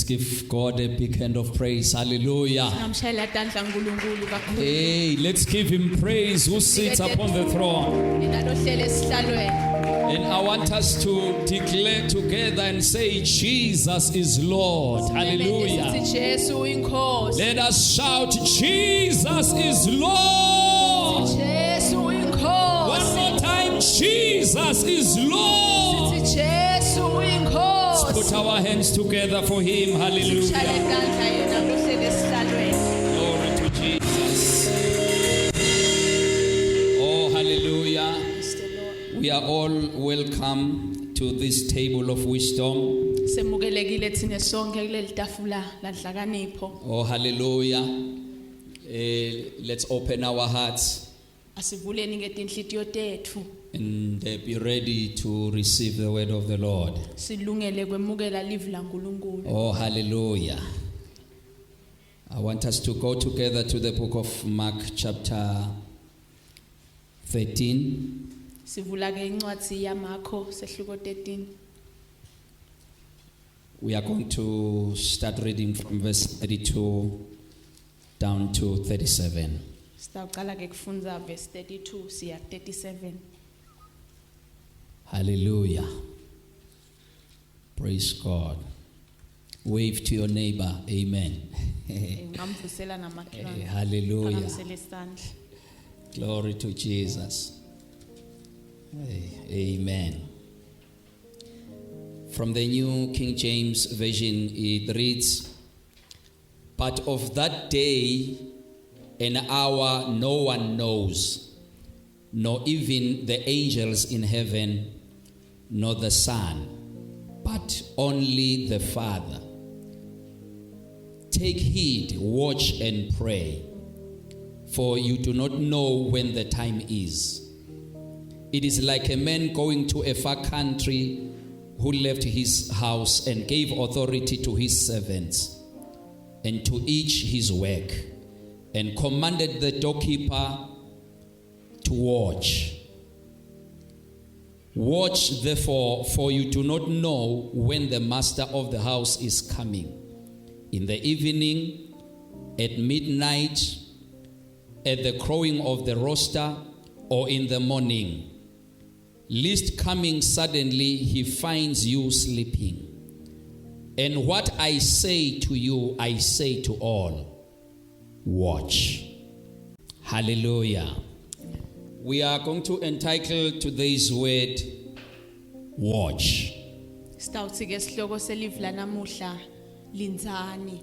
give God a big hand of praise. Hallelujah. Singamshayela tandla uNkulunkulu kakhulu. Hey, let's give him praise who sits upon the throne. Yena lo hlele esihlalweni. And I want us to declare together and say, Jesus is Lord. Hallelujah. Sithi Jesu uyinkosi. Let us shout, Jesus is Lord. Jesu One uyinkosi. more time, Jesus is Lord. Sithi Jesu uyinkosi. Put our hands together for him. Shayela Hallelujah. tandla yena lo hlele esihlalweni. Glory to Jesus. Oh, hallelujah. Praise the Lord. We are all welcome to this table of wisdom. Semukelekile thina sonke kuleli tafula la nhlakanipho. Oh, hallelujah. Let's open our hearts Asivuleni ngetinhlitiyo tethu. and be ready to receive the word of the Lord. Silungele kwemukela livi la uNkulunkulu. Oh, hallelujah. I want us to go together to the book of Mark chapter 13. Sivula ke incwadi yaMakho sehluko 13. We are going to start reading from verse 32 down to 37. Sitaqala ke kufundza verse 32 siya 37. Hallelujah. Praise God. Wave to your neighbor. Amen. Ngamvusela namakhelwane. Hallelujah. Phakamisela isandla. Glory to Jesus. Amen. From the New King James Version, it reads, "But of that day and hour no one knows, nor even the angels in heaven, nor the Son, but only the Father. Take heed, watch and pray, for you do not know when the time is. It is like a man going to a far country who left his house and gave authority to his servants and to each his work, and commanded the doorkeeper to watch. Watch therefore, for you do not know when the master of the house is coming, in the evening, at midnight, at the crowing of the rooster, or in the morning, lest coming suddenly he finds you sleeping. And what I say to you, I say to all, watch." Hallelujah. We are going to entitle today's word, watch. Sitawuthi ke sihloko selivi la namuhla linzani.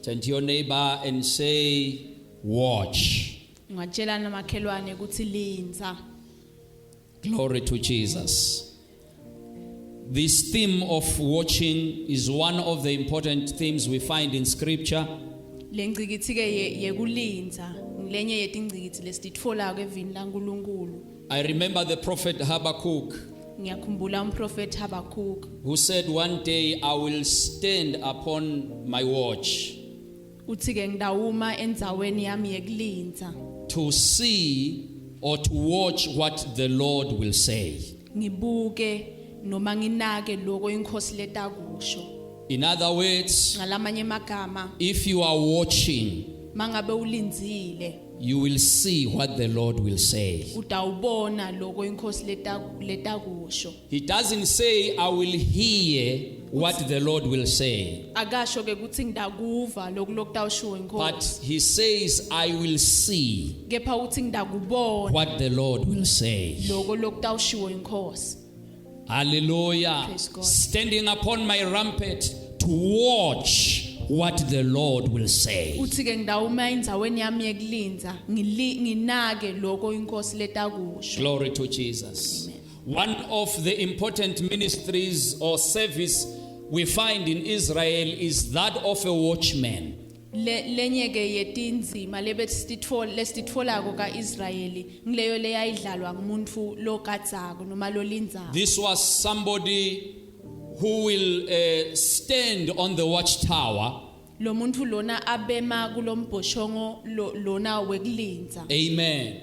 Turn to your neighbor and say, watch. Ungatshela namakhelwane ukuthi linza. Glory to Jesus. This theme of watching is one of the important themes we find in scripture. Lengcikithi ke yekulinza ngilenye yetingcikithi lesititfola ke evini laNkulunkulu. I remember the prophet Habakkuk, Ngiyakhumbula umprofeti Habakkuk who said, "One day I will stand upon my watch uthi ke ngidawuma endzaweni yami yekulinza to see or to watch what the Lord will say." ngibuke noma nginake lokho inkosi letakusho. In other words, Ngalamanye amagama if you are watching, mangabe ulinzile you will see what the Lord will say. utawubona lokho inkosi letakusho. He doesn't say, "I will hear what the Lord will say," Akasho ke kuthi ngidakuva lokho lokutawushiwo but inkosi. he says, "I will see Kepha uthi ngidakubona what the Lord will say." lokho lokutawushiwo inkosi. Hallelujah. Praise God. Standing upon my rampart to watch what the Lord will say. Uthi ke ngidawuma endzaweni yami yekulinza nginake lokho inkosi letakusho. Glory to Jesus. One of the important ministries or service we find in Israel is that of a watchman. Lenye ke yetinzima lesititfolako kaIsrayeli ngileyo leyayidlalwa ngumuntu lokadzako noma lolindzako. This was somebody who will stand on the watchtower. Lo muntu lona abema kulombhoshongo lona wekulinza. Amen.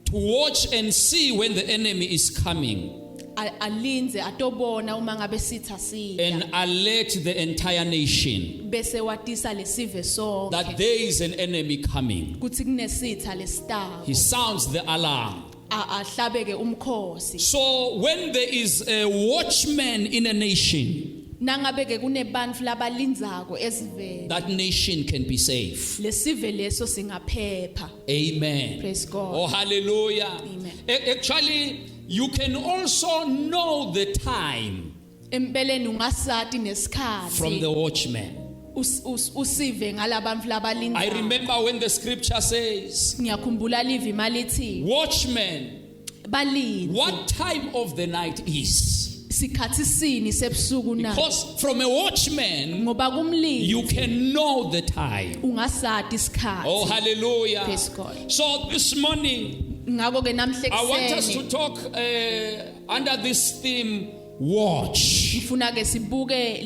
To watch and see when the enemy is coming. alinze atobona uma ngabe sitha sida and alert the entire nation bese watisa lesive sonke that there is an enemy coming. kuthi kunesitha lesitavu He sounds the alarm. ahlabeke umkhosi So when there is a watchman in a nation, nangabe ke kunebantu labalindzako ezivele that nation can be safe. lesive leso singaphepha. Amen. Praise God. Oh, hallelujah. Amen. Actually, you can also know the time Empeleni ungasati nesikhathi from the watchman. usive ngalabantu I labalindzako. remember when the scripture says, Ngiyakhumbula livi malithi watchman, balindi what time of the night is? sikhathi sini sebusuku na Because from a watchman, ngoba kumlindi you can know the time. ungasati isikhathi. Oh, hallelujah. Praise God. So this morning, Ngako ke namhle I want us to kuseni talk under this theme, watch. ngifuna ke sibuke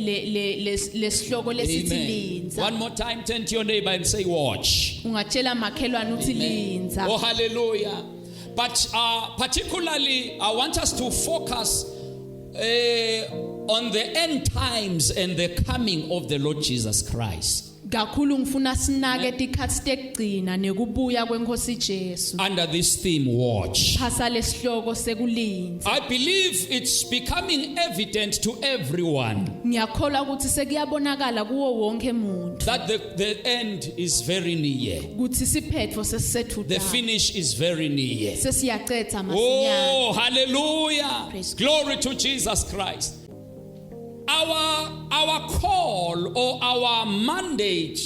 lesihloko lesithi Amen. linza. One more time, turn to your neighbor and say, watch. Ungatshela makhelwane uthi linza. Oh, hallelujah. But particularly, I want us to focus on the end times and the coming of the Lord Jesus Christ. Kakhulu ngifuna sinake tikhathi tekugcina nekubuya kwenkosi Jesu. Under this theme, watch. Phasa lesihloko sekulinza. I believe it's becoming evident to everyone Ngiyakholwa ukuthi sekuyabonakala kuwo wonke umuntu that the end is very near. ukuthi siphetho sesisethu The finish is very near. sesiyaqetha masinyane. Oh, hallelujah. Praise God. Glory to Jesus Christ. Our call or our mandate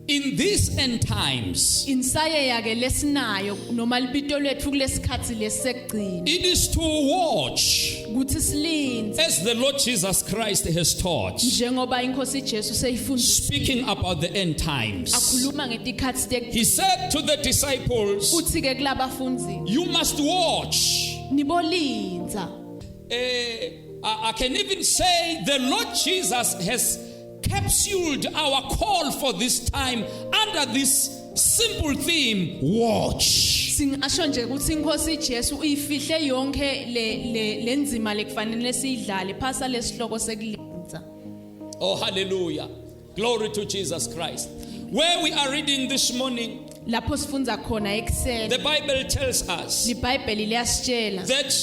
in these end times, Insaye yake lesinayo noma libito lethu kulesikhathi lesekugcina it is to watch ukuthi silinze as the Lord Jesus Christ has taught, njengoba inkosi Jesu seyifundisa speaking about the end times. akhuluma ngetikhathi tekugcina. He said to the disciples, Uthi ke kulabafundi you must watch. nibolinza. I can even say the Lord Jesus has capsuled our call for this time under this simple theme, watch. Singasho nje ukuthi inkosi Jesu uyifihle yonke lenzima lekufanele siyidlale phasa lesihloko sekulinza. Oh, hallelujah. Glory to Jesus Christ. Where we are reading this morning, Lapho sifundza khona ekseni the Bible tells us liBhayibheli liyasitshela that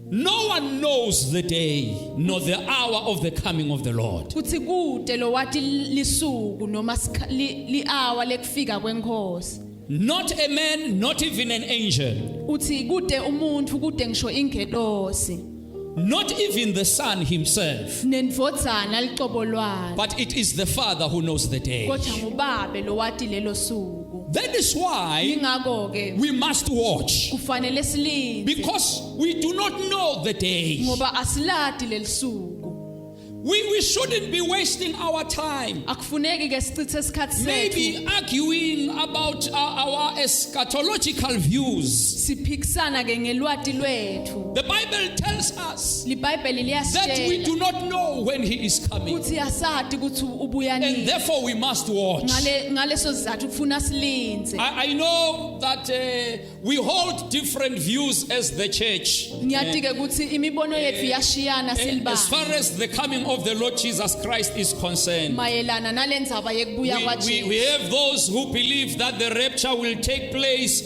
no one knows the day nor the hour of the coming of the Lord. kuthi kude lo wathi lisuku noma li-hour lekufika kwenkosi. Not a man, not even an angel, Uthi kude umuntu kude ngisho ingelosi not even the Son himself, nendvodzana licobolwane but it is the Father who knows the day. kodwa ngubabe lo wati lelo suku. That is why Ingakho ke we must watch, kufanele silinze because we do not know the day. ngoba asiladi lelisuku. We shouldn't be wasting our time Akufuneki ke sichithe isikhathi sethu maybe arguing about our eschatological views. siphikisana ke ngelwati lwethu. The Bible tells us liBhayibheli that we liyasitshela do not know when he is coming, ukuthi asadi ukuthi ubuya and nini. therefore we must watch. Ngaleso sizathu kufuna silinze. I know that we hold different views as the church Ngiyati ke ukuthi imibono yethu iyashiyana as silibanga far as the coming of the Lord Jesus Christ is concerned. mayelana nalendzaba yekubuya We kwaJesu. have those who believe that the rapture will take place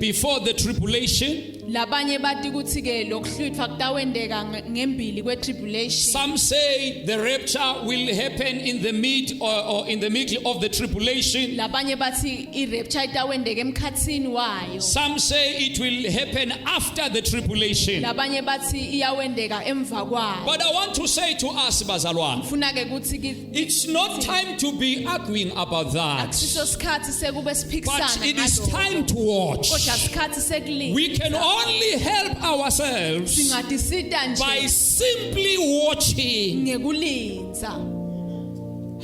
before the tribulation. Labanye bathi ukuthi ke lokuhlwitha kutawendeka ngembili kwetribulation. Some say the rapture will happen in the mid or in the middle of the tribulation. Labanye bathi irapture itawendeka emkhatsini wayo. Some say it will happen after the tribulation. Labanye bathi iyawendeka emva kwayo. But I want to say to us, bazalwane, Ufuna ke ukuthi it's not time to be arguing about that. akusiso sikhathi sekube But siphikisana it is ngalokho. time to watch. Kodwa sikhathi sekulinda. We can only help ourselves Singathi sita by nje simply watching. ngekulinza.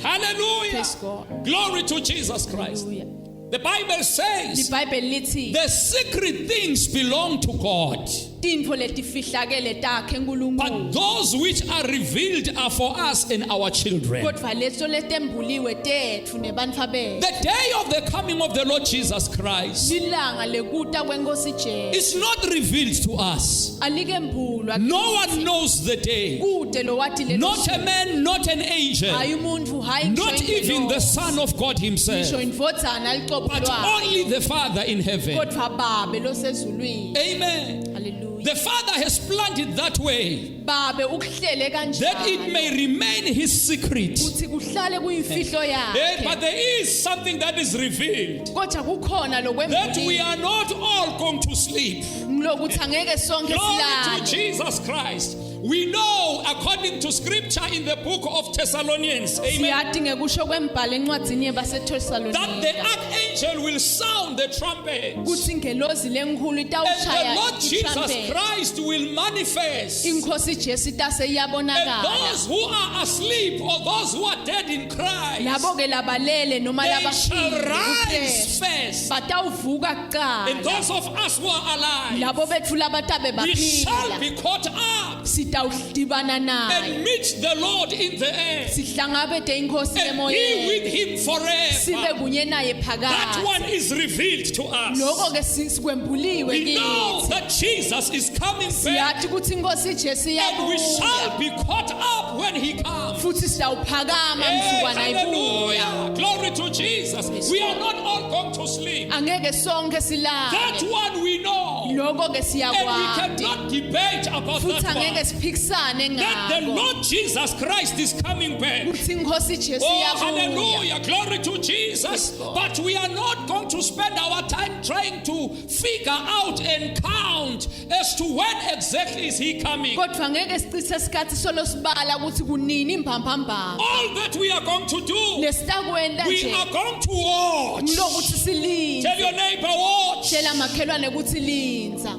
Hallelujah. Praise God. Glory to Jesus Christ. Hallelujah. The Bible says liBhayibheli lithi the secret things belong to God. tintfo letifihlakele takhe But uNkulunkulu those which are revealed are for us and our children. kodwa leso letembuliwe tetfu nebantfa bethu The day of the coming of the Lord Jesus Christ lilanga lekuta kwenkosi Jesu is not revealed to us. alikembulwa No one knows the day. kude lo wathi lelo Not a man, not an angel, hayi umuntu hayi not even the Son of God ngisho Himself, indvodzana but licophelwayo only the Father in heaven. kodwa babe losezulwini Amen. haleluya The Father has planned it that way babe ukuhlele that it kanjalo may remain His secret. kuthi kuhlale kuyimfihlo But yakhe there is something that is revealed kodwa kukhona that we lokwembulile are not all going to sleep. lokuthi angeke sonke Glory to silale Jesus Christ. We know, according to scripture in the book of Thessalonians, amen, siyathi ngekusho kwembhalo encwadzini that the yebaseThesalonika archangel will sound the trumpet. kuthi ingelosi lenkhulu And itawushaya the Lord Jesus itrumpet Christ will manifest. inkosi Jesu itase And iyabonakala those who are asleep or those who are dead in Christ, labo ke labalele noma they shall labaphila rise first. batawuvuka And kuqala those of us who are alive, labo betfu labatabe we shall baphila be caught up sitawudibana naye and meet the Lord in the air sihlangabete inkosi and be emoyeni with Him sibe forever. kunye naye That one phakade is revealed to us. lokho ke sikwembuliwe We know kithi that Jesus is coming back siyathi ukuthi inkosi Jesu and we iyabuya shall be caught up when He comes. futhi sitawuphakama Hey, mzukwana ibuya hallelujah. Glory to Jesus. We are not all going to sleep. angeke sonke That silale one we know. lokho ke And we siyakwati cannot debate about futhi that angeke one. siphikisane That the ngako Lord Jesus Christ is coming back. ukuthi inkosi Jesu Oh, iyabuya hallelujah. Glory to Jesus. Lord. But we are not going to spend our time trying to figure out and count as to when exactly is He coming. kodwa ngeke sichithe isikhathi solosibala ukuthi kunini imphambamba All that we are going to do, lesitakwenda we nje are going to watch. lokuthi silinze Tell your neighbor, watch. tshela makhelwane ukuthi linza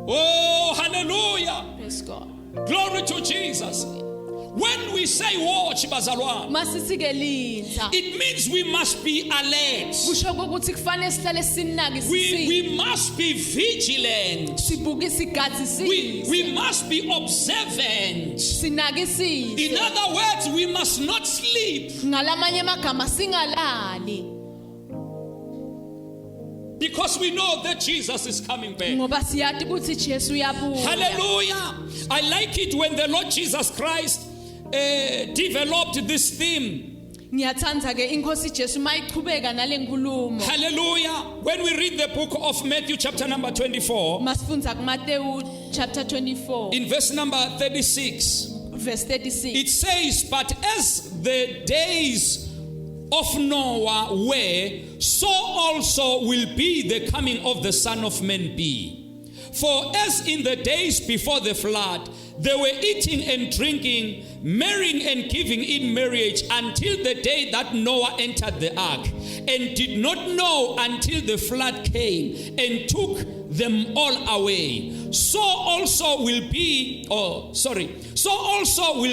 Oh, hallelujah. praise God Glory to Jesus. When we say watch, bazalwane, masithi ke linza it means we must be alert. kusho ukuthi kufanele sihlale sinaki We must be vigilant. sibukise igadzisise We must be observant. sinakisise In other words, we must not sleep ngalamanye amagama singalali because we know that Jesus is coming back. ngoba siyathi ukuthi Jesu uyabuya Hallelujah. I like it when the Lord Jesus Christ developed this theme. ngiyathanda ke inkosi Jesu mayichubeka nalenkulumo Hallelujah. When we read the book of Matthew chapter number 24, masifundza kuMateyu chapter 24 in verse number 36, verse 36 it says, "But as the days of Noah were, so also will be the coming of the Son of Man be. For as in the days before the flood, they were eating and drinking, marrying and giving in marriage until the day that Noah entered the ark, and did not know until the flood came and took them all away. So also will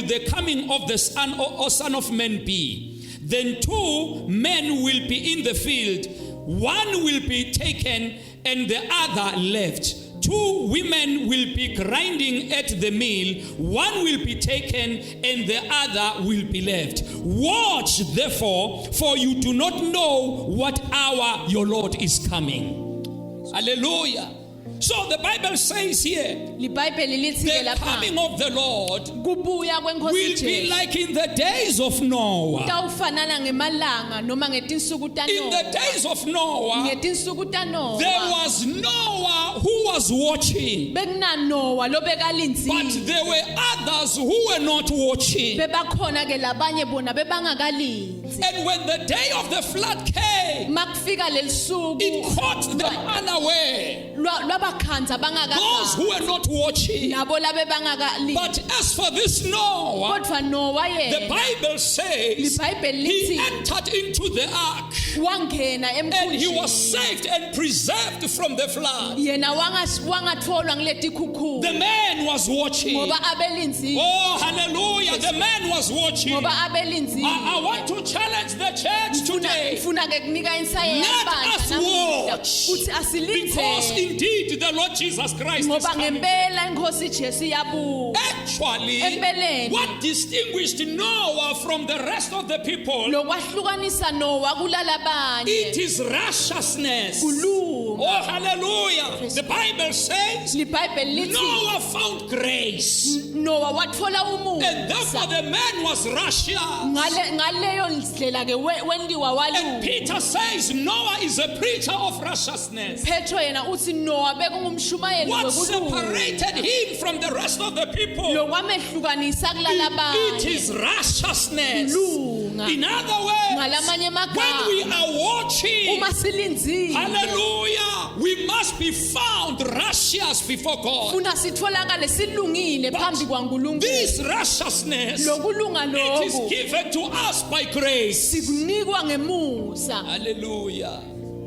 the coming of the Son of Man be. Then two men will be in the field, one will be taken and the other left. Two women will be grinding at the mill, one will be taken and the other will be left. Watch therefore, for you do not know what hour your Lord is coming." Hallelujah. So the Bible says here, libhayibheli lithi ke the lapha coming of the Lord kubuya kwenkosi will be Jesu like in the days of Noah. tawufanana ngemalanga noma ngetinsuku In taNoah the days of Noah, ngetinsuku there taNoah was Noah who was watching, bekunanowa but lobekalinzile there were others who were not watching. bebakhona ke labanye bona bebangakalinzi And when the day of the flood came, makufika lelisuku it caught them unaware. lwabakhanza Those who bangakazi were not watching. nabo labe bangakalinzi But as for this Noah, kodwa Noah the yena Bible says libhayibheli he lithi entered into the ark wangena and he was emkhunjini saved and preserved from the flood. yena wangatfolwa ngiletikhukhula The man was watching. ngoba abelinzi Oh, hallelujah. The man was watching. ngoba abelinzi I want to challenge the church today, ngifuna ke kunika insight let us watch, ukuthi because asilindele indeed the Lord Jesus Christ is ngoba coming. ngempela inkosi Jesu iyabuya. Actually, Empeleni. what distinguished Noah from the rest of the people, Lokwahlukanisa Noah kulala it abanye is righteousness. kulunga. Oh, hallelujah. The Bible says LiBhayibheli lithi Noah found grace, Noah watfola and therefore umusa. the man was righteous. Ngaleyo ndlela ke wendiwa And walunga. Peter says Noah is a preacher of righteousness. Petro yena uthi Noah bekungumshumayeli What wekulunga. separated him from the rest of the people? Lokwamehlukanisa kulala It abanye is righteousness. kulunga. In other words, Ngalamanye when we amagama are watching, uma silindzile hallelujah, we must be found righteous before God. funa sitfolakale silungile phambi kwaNkulunkulu. This righteousness, Lokulunga it is lokhu given to us by grace. sikunikwa ngemusa. Hallelujah.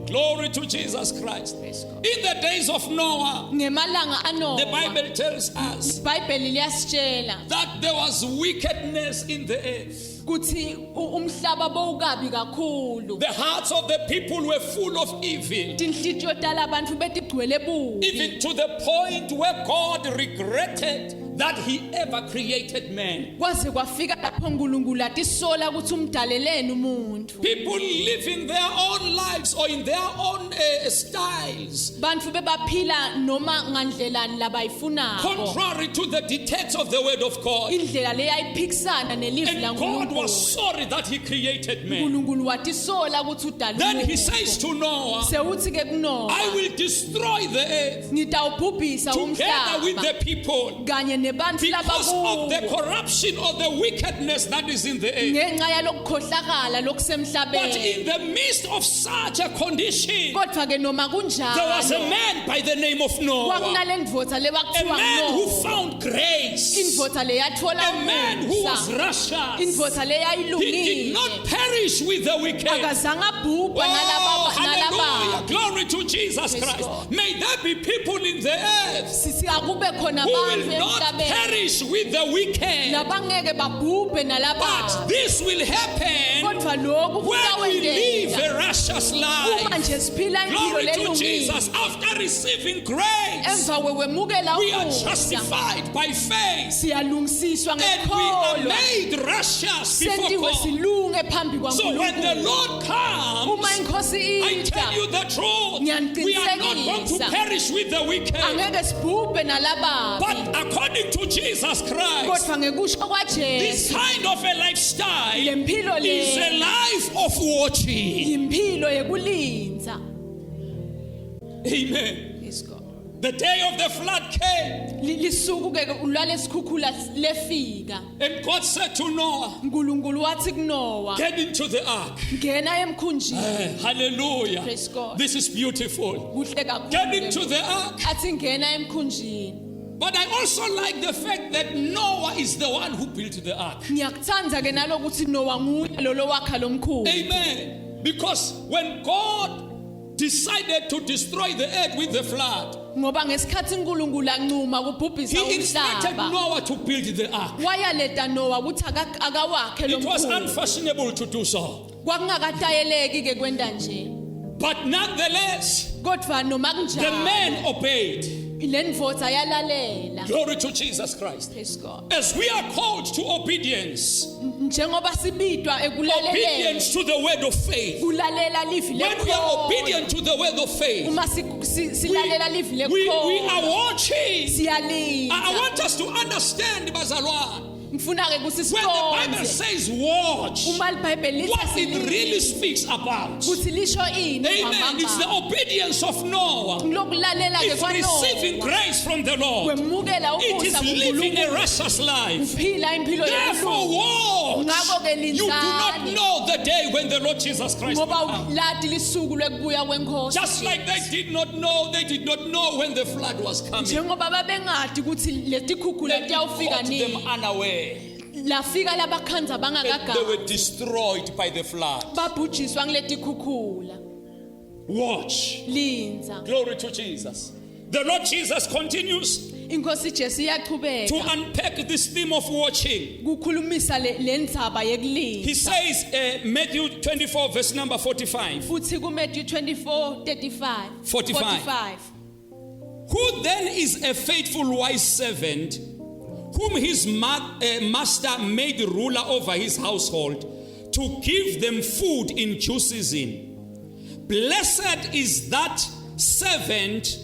Glory to Jesus Christ. Praise God. In the days of Noah, Ngemalanga the aNoah Bible tells us iBhayibheli liyasitshela that there was wickedness in the earth. kuthi umhlaba bowukabi kakhulu. The hearts of the people were full of evil, Tinhlitiyo talabantu betigcwele bubi. even to the point where God regretted that he ever created man. Kwaze kwafika lapho uNkulunkulu atisola ukuthi umdaleleni umuntu. People living their own lives or in their own styles, Bantu bebaphila noma ngandlelani labayifunako. contrary to the dictates of the word of God. Indlela leyayiphikisana nelivi And God was laNkulunkulu. sorry that he created man. uNkulunkulu watisola ukuthi udala Then he umuntu. says to Noah, Sewuthi ke kuNoah I will destroy the earth ngitawubhubhisa together with the umhlaba people kanye nebantu because of the labakuwo corruption or the wickedness that is in the earth. ngenxa yalokukhohlakala But lokusemhlabeni. in the midst of such a condition, Kodwa ke noma there was a kunjalo man by the name of Noah, kwakunalendvodza a lebakuthiwa man who nguNoah. found grace, Indvodza leyatfola a man who was umusa. righteous. Indvodza He did leyayilungile. not perish with the wicked. Akazange abhubha Oh, hallelujah. nalaba. Glory to Jesus Praise Christ. God. May there be people in the earth Sisi akube khona who abantu will not emhlabeni perish with the wicked. labangeke babhubhe But nalaba. this will happen Kodwa lokhu when we live kuyawendeka. a righteous Uma life. nje siphila impilo Glory to lelungile. Jesus. After receiving grace, Emva kwemukela we are umusa justified by faith. siyalungisiswa And we are ngekholwa. made righteous before Sentiwe God. silunge phambi So when the kwaNkulunkulu. Lord Uma comes, inkosi I tell you ita the truth, we are not going to Ngiyaniqinisekisa. perish with the wicked. angeke sibhubhe nalababi. But according to Jesus Christ, Kodwa ngekusho this kwaJesu kind of a lifestyle lempilo is a le life of watching. impilo yekulinza. Amen. Praise God. The day of the flood came, Lisuku ke lalesikhukhula lefika. and God said to Noah, uNkulunkulu wathi kuNoah, get into the ark. ngena emkhunjini. Hallelujah. Praise God. This is beautiful. Kuhle kakhulu. Get into the ark. Athi ngena emkhunjini. But I also like the fact that Noah is the one who built the ark. Ngiyakuthandza ke nalokuthi Noah nguye lo wakha lomkhulu. Amen. Because when God decided to destroy the earth with the flood, Ngoba ngesikhathi uNkulunkulu ancuma kubhubhisa he instructed umhlaba. Noah to build the ark. Wayaleta Noah ukuthi akawakhe It was lomkhulu. unfashionable to do so. Kwakungakatayeleki ke kwenda nje. But nonetheless, Kodwa noma the kunjalo man obeyed. lendvodza yalalela. Glory to Jesus Christ. Praise God. As we are called to obedience, Njengoba sibitwa ekulaleleni. obedience to the word of faith. Kulalela livi When we are lekholwa. obedient to the word of faith, Uma silalela livi we are lekholwa. watching. I Siyalinda. want us to understand, Bazalwa, Ngifuna ke when the Bible kusiqonde. says watch, Uma iBhayibheli what lithi it really speaks about. kuthi lisho ini Amen. It's the obedience of Noah. lokulalela ke It's receiving kwaNoah. grace from the Lord. Kwemukela It is umusa living a kuNkulunkulu. righteous life. Uphila impilo Therefore, yelungu. watch. Ngakho-ke You do not linzani. know the day when the Lord Jesus Christ will Ngoba come. ulati lisuku lekubuya kwenkosi. Just like they did not know when the flood was coming. Njengoba babengadi ukuthi letikhukhula Then it tiyawufika caught them nini. unaware. Lafika labakhanza And they bangakagama. were destroyed by the flood. Babhujiswa ngiletikhukhula. Watch. Linza. Glory to Jesus. The Lord Jesus continues. inkosi Jesu to iyaqhubeka unpack this theme of watching. kukhulumisa lendzaba He yekulinda says, Matthew 24, verse number 45. futhi ku Matthew 24:35 45. Who then is a faithful wise servant, whom his master made ruler over his household, to give them food in due season? Blessed is that servant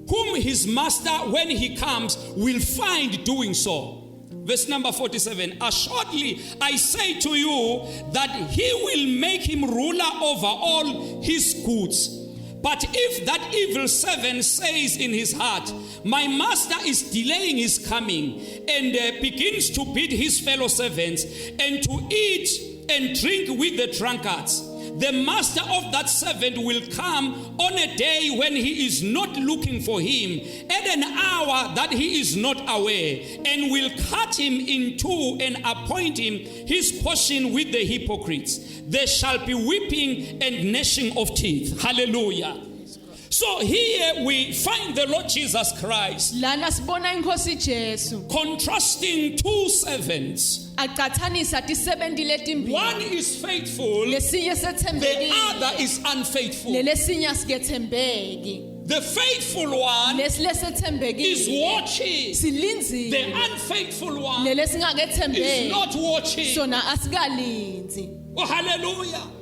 whom his master, when he comes, will find doing so. Verse number 47. Assuredly, I say to you that he will make him ruler over all his goods. But if that evil servant says in his heart, my master is delaying his coming, and begins to beat his fellow servants, and to eat and drink with the drunkards, the master of that servant will come on a day when he is not looking for him, at an hour that he is not aware, and will cut him in two and appoint him his portion with the hypocrites. There shall be weeping and gnashing of teeth. Hallelujah. So here we find the Lord Jesus Christ lana sibona inkosi Jesu contrasting two servants. aqhathanisa tisebenzi letimbili One is faithful, lesinye the sethembekile other is unfaithful. lelesinye asikethembeki The faithful one lesi is lesethembekile watching. The silinzile unfaithful one is lelesingakethembeki not watching. sona asikalinzi Oh, hallelujah.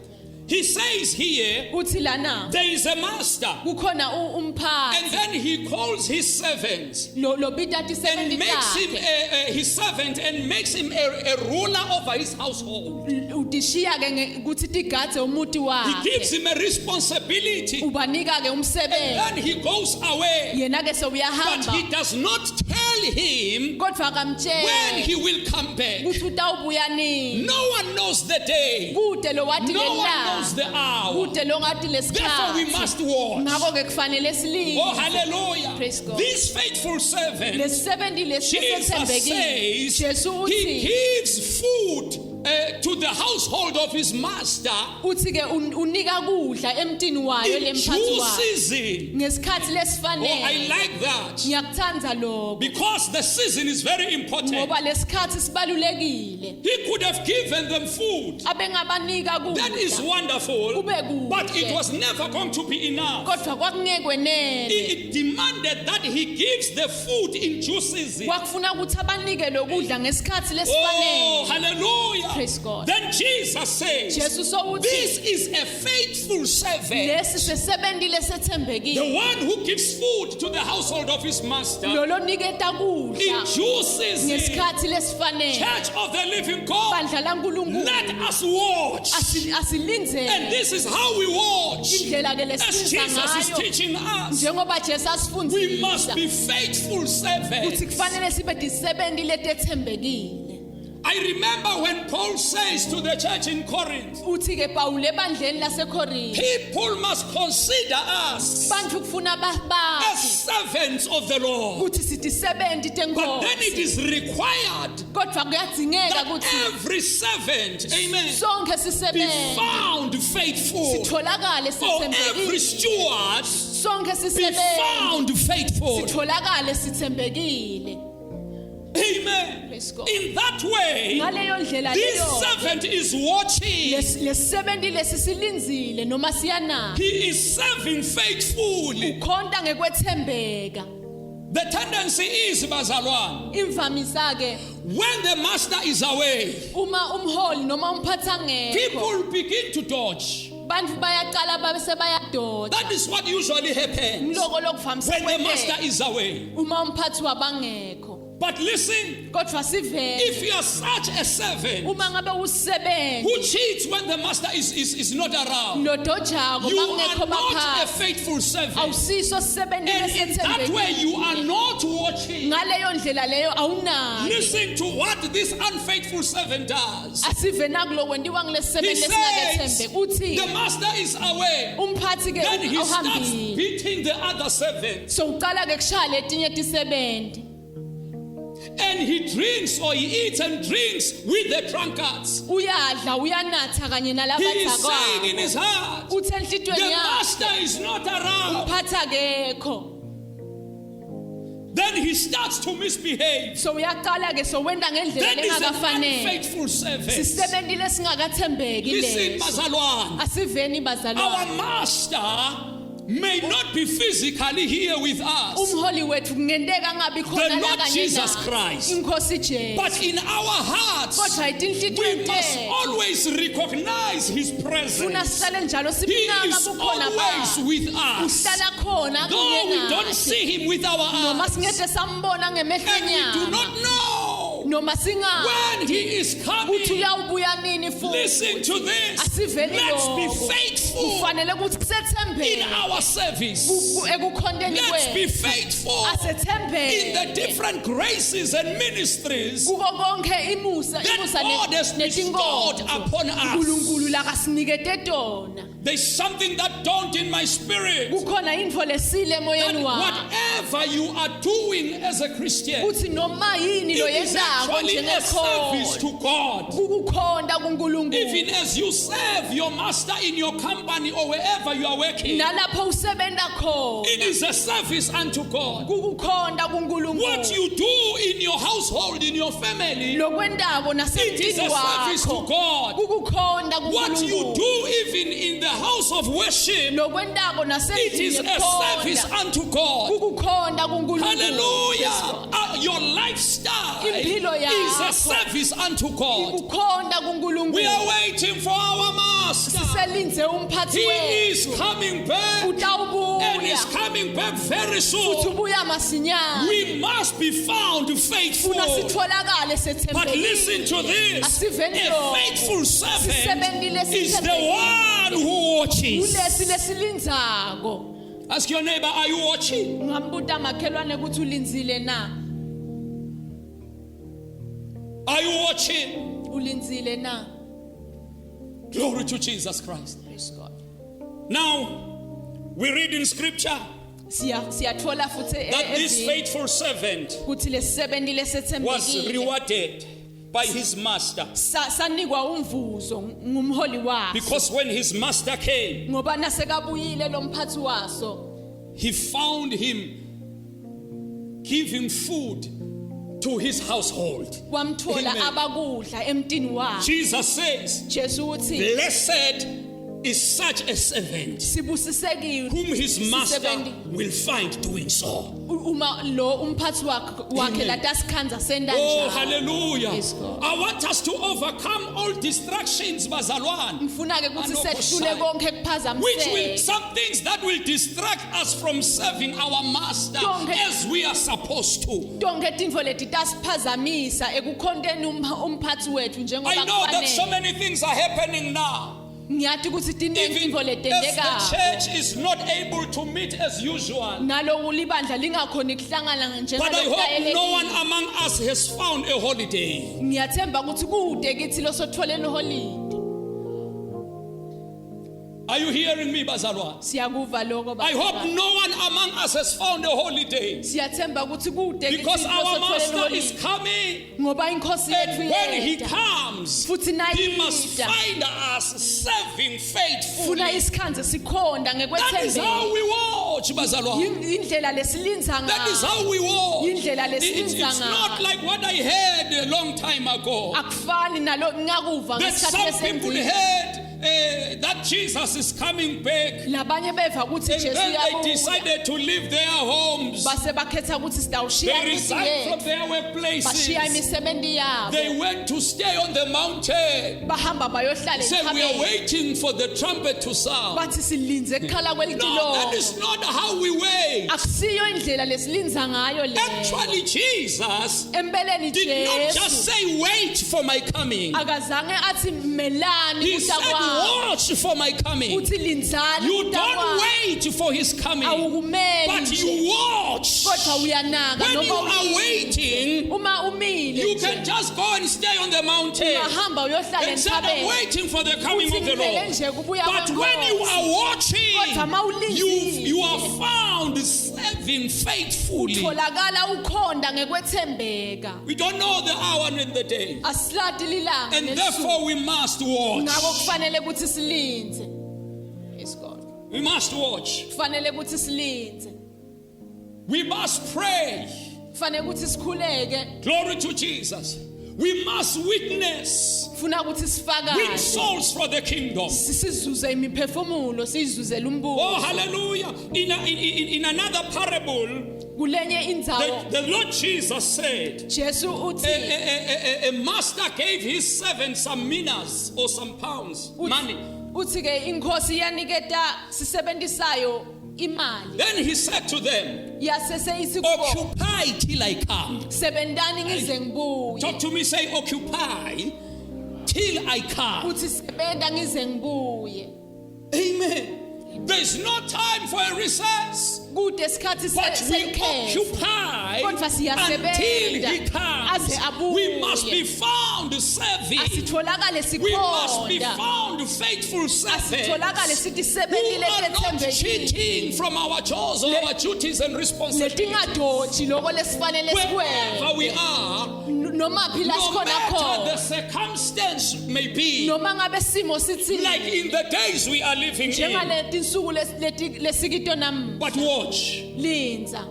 He says here, uthi lana there is a master, kukhona and umphathi then he calls his servants lo bita and tisebenzi makes him takhe his servant and makes him a ruler over his household. udishiya ke ukuthi tigadze umuti He gives wakhe him a responsibility, ubanika ke umsebenzi and he goes away. yena ke But sewuyahamba he does not tell him kodwa when kamtshela he will come back. ukuthi utawubuya nini No one knows the day. kude lo wati No one lelanga knows the hour. kude lo ngati Therefore, we lesikhathi must watch. ngakho ke kufanele Oh, silinde hallelujah. Praise God. This faithful servant, lesisebenzi Jesus lesithembekile says, Jesu he uthi gives food to the household of his master uthi ke unika kudla emntini wayo in lemphathi due wayo season. ngesikhathi Oh, I lesifanele like that. ngiyakuthandza lokho Because the season is very important. ngoba lesikhathi sibalulekile He could have given them food. abengabanika That is kudla wonderful. kube kuhle But it was never going to be enough. kodwa kwakungekwenele It demanded that he gives the food in due season. kwakufuna ukuthi abanike lokudla ngesikhathi Oh, lesifanele hallelujah. Praise God. Then Jesus says, Jesu sowuthi this is a faithful servant, lesi sesebenti the lesethembekile one who gives food to the household of his master lo loniketa in kudla due season. ngesikhathi lesifanele Church of the living God, bandla laNkulunkulu let us watch. And asilindzele this is how we watch. indlela ke As lesiza Jesus is ngayo teaching us, njengoba Jesu we must asifundisa be faithful ukuthi servants. kufanele sibe tisebenti letethembekile I remember when Paul says to the church in Corinth, uthi ke Pawule ebandleni laseKorinte people must consider us bantu kufuna as bazi servants of the Lord. ukuthi sitisebenti But then it tenkosi is required kodwa kuyadzingeka that ukuthi every servant, amen, sonke be sisebenzi found faithful. sitholakale Or every sithembekile steward sonke be sisebenzi found faithful. sitholakale sithembekile Amen. Praise God. In that way, ngaleyo ndlela this leyo servant is watching. lesisebenti lesi silinzile noma siyanaka He is serving faithfully. ukhonta ngekwethembeka The tendency is, bazalwane, imvamisa ke when the master is away, uma umholi noma umphathi angekho people begin to dodge. bantu bayaqala babe sebayadoda That is what usually happens umloko lokuvamise when the master kwenteka is away. uma umphathi wabangekho But listen, kodwa sivele if you are such a servant uma ngabe usebenzi who cheats when the master is not around, lodojako you bangekho are not a baphathi faithful servant. awusiso sisebenti And in that way, lesethembekile you are not watching. ngaleyo ndlela leyo awunaki Listen to what this unfaithful servant does. asive nakulo kwentiwa He ngilesisebenti says, lesingakethembeki uthi the master is away. umphathi ke Then he starts awuhambile beating the other servants. so uqala ke kushaya letinye tisebenti And he drinks or he eats and drinks with the drunkards. uyadla uyanatha kanye He is saying in nalabadzakwabo his heart, uthi the enhlitweni yakhe master is not around. umphathi akekho then he starts to misbehave. so uyaqala ke so wenda ngendlela Then is an engakafanele unfaithful servant. sisebentile singakathembeki Listen, leso bazalwane, asiveni bazalwane our master may not be physically here with us, umholi wethu kungenteka angabi the khona la Lord kanye Jesus nathi. Christ. Inkosi Jesu But in our hearts, kodwa we etinhlitweni must tethu always recognize His funa presence. sihlale njalo He simnaka is bukhona always bakhe with us. uhlala khona Though we kunye don't nathi see Him with our noma eyes, singede sambona ngemehlo and we do enyama not know noma when singazi He is ukuthi coming. uyawubuya nini futhi Listen to this. asiveli Let's be lokho faithful kufanele ukuthi in kusethembeke our service. ekukhondeni Let's be kwethu faithful in the asethembeke different graces and ministries kuko konke imusa that God has bestowed upon us. uNkulunkulu la kasinikete tona There's something that dawned in my spirit, kukhona info lesile that emoyeni wakho whatever you are doing as a Christian, uthi noma yini it lo is yenzako actually a service njengekho to God. ukukhonda kuNkulunkulu Even as you serve your master in your company or wherever you are working, nalapho usebenta khona it is a service unto God. ukukhonda What kuNkulunkulu you do in your household, in your family, lokwendako it is nasemntini a service to wakho God. ukukhonda What you kuNkulunkulu do even in the house of worship, lokwendako it is nasemntini a service khonda unto God. ukukhonda kuNkulunkulu Hallelujah. Your lifestyle Impilo is a yakho. service unto God. ukukhonda We kuNkulunkulu are waiting for our master. siselinze umphathi He wethu is coming back and utawubuya is coming back very uthi soon. ubuya masinyane We must be found faithful. funa sitholakale But listen to this. Asiveni A lokho. faithful servant Sisebentile is the sithembekile. one who watches. ulesi lesilindzako Ask your neighbor, are you watching? ungambuta makhelwane ukuthi ulinzile na Are you watching? ulinzile na Glory to Jesus Christ. Praise God. Now, we read in scripture siyathola futhi that this evini faithful servant ukuthi lesisebenti was lesethembekile rewarded by his master. sanikwa umvuzo ngumholi wakhe Because when his master came, ngoba nasekabuyile lo mphathi waso he found him giving food to his household. wamthola Amen. abakudla emntini wakhe Jesus says, Jesu uthi blessed is such a servant sibusisekile whom his master isisebenzi will find doing so. uma lo umphathi wakhe Amen. latasikhanza senda Oh, njalo hallelujah. Yes, God. I want us to overcome all distractions, bazalwane, ngifuna ke ukuthi Anokosai. sehlule konke which will, kuphazamiseke some things that will distract us from serving our master Konke. as we are supposed to. tonke tinfo leti tasiphazamisa ekukhondeni umphathi wethu njengoba I know that so kufanele many things are happening now. ngiyati ukuthi tiningi Even tinfo as the letentekayo church is not able to meet as usual. naloku libandla lingakhoni kuhlangana But I hope no one njengalokujayelekile among us has found a holiday. ngiyathemba ukuthi kude kithi losotholela uholide Are you hearing me, bazalwane? siyakuva lokho I hope bafana. no one among us has found a holiday. siyathemba ukuthi kude kithi Because our losotholela master is uholide coming. ngoba inkosi yethu And when he yeda comes, futhi he must nayida find us serving faithfully. funa isikhanze sikhonda That is how ngekwethembeka we watch, bazalwane. indlela lesilinza That is ngayo how we walk. Indlela It's lesilinza not ngayo. like what I heard a long time ago. akufani nalo ngakuva That ngesikhathi some people lesendlini heard that Jesus is coming back. labanye beva ukuthi And Jesu then they uyabuya decided to leave their homes. base bakhetha ukuthi sitawushiya They imizi resigned from yethu their bashiya workplaces. imisebenzi yabo They went to stay on the mountain. bahamba bayohlala Said we are enkhabeni waiting for the trumpet to sound. bathi silinze ekukhala No, that kwelitilo is not how we wait. akusiyo indlela lesilinza ngayo le Actually, Jesus empeleni did not just Jesu say, wait for my coming. akazange athi melani He kusa said, kwami watch for my coming. uthi linzani You kusa don't kwami wait for his coming, awukumeli but nje you watch. kodwa uyanaka When you noma are umile. waiting, uma umile you nje, can just go and stay on the mountain ungahamba uyohlala and say, I'm entabeni waiting for the coming uthi of the ngimele Lord. nje kubuya But when you kwenkosi. are watching, Kodwa ma ulindile, you are found serving faithfully. tholakala ukhonda ngekwethembeka We don't know the hour and the day, asilati lilanga and nesuku. therefore we must watch. ngako kufanele ukuthi silinze yes God We must watch. kufanele ukuthi silinze We must pray. Kufanele ukuthi sikhuleke, Glory to Jesus. We must witness. funa ukuthi Win sifakaze. souls for the kingdom. Sizuze imiphefumulo, sizuzele Oh, umbuso. hallelujah. In another parable, Kulenye indzawo the Lord Jesus said, Jesu uthi a master gave his servant some minas or some pounds, money. uthi ke inkosi yaniketa sisebenzisayo imali. Then he said to them, Yasese isikubo Occupy till I come. sebendani ngize ngibuye. talk to me, say occupy. Till I come. Uthi sebenda ngize ngibuye. Amen. There's no time for a recess, Kude isikhathi but we sekukhetha. occupy Kodwa siyasebenta until he aze comes. abuye. We must be found serving. Asitholakale We must be sikhonda. found faithful servants Asitholakale sithi who sebentile are not lethembekile. cheating from our chores or our duties and responsibilities. Letingadotshi loko lesifanele Wherever sikwenze. we are, Noma phila no sikhona matter the khona. circumstance may be, Noma ngabe simo sithi like in the days we are living in. njengale tinsuku lesikito nam But watch, linza.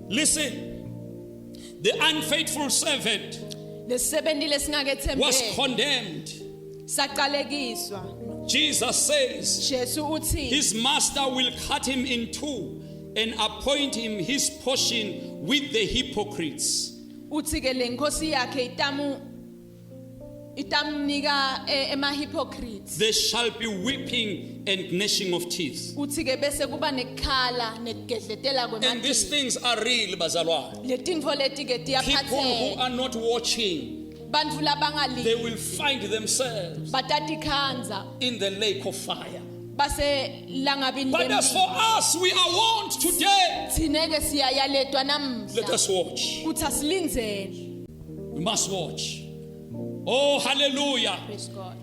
listen. The unfaithful servant Lesebentile was singakethembeki condemned. saqalekiswa. Jesus says Jesu uthi his master will cut him in two and appoint him his portion with the hypocrites. uthi ke lenkosi yakhe itamnika ema hypocrites. There shall be weeping and gnashing of teeth. Uthi ke bese kuba nekhala nekugedletela And these kwemati. things are real, bazalwane. Letintfo leti ke People who tiyaphatheka. are not watching, Bantfu they labangali will find themselves batatikhanza in the lake of fire. base langabini But as for us, we are warned today. tsineke siyayaletwa Let namhla us watch. kuthi asilindzelele. We must watch. Oh, hallelujah. Praise God.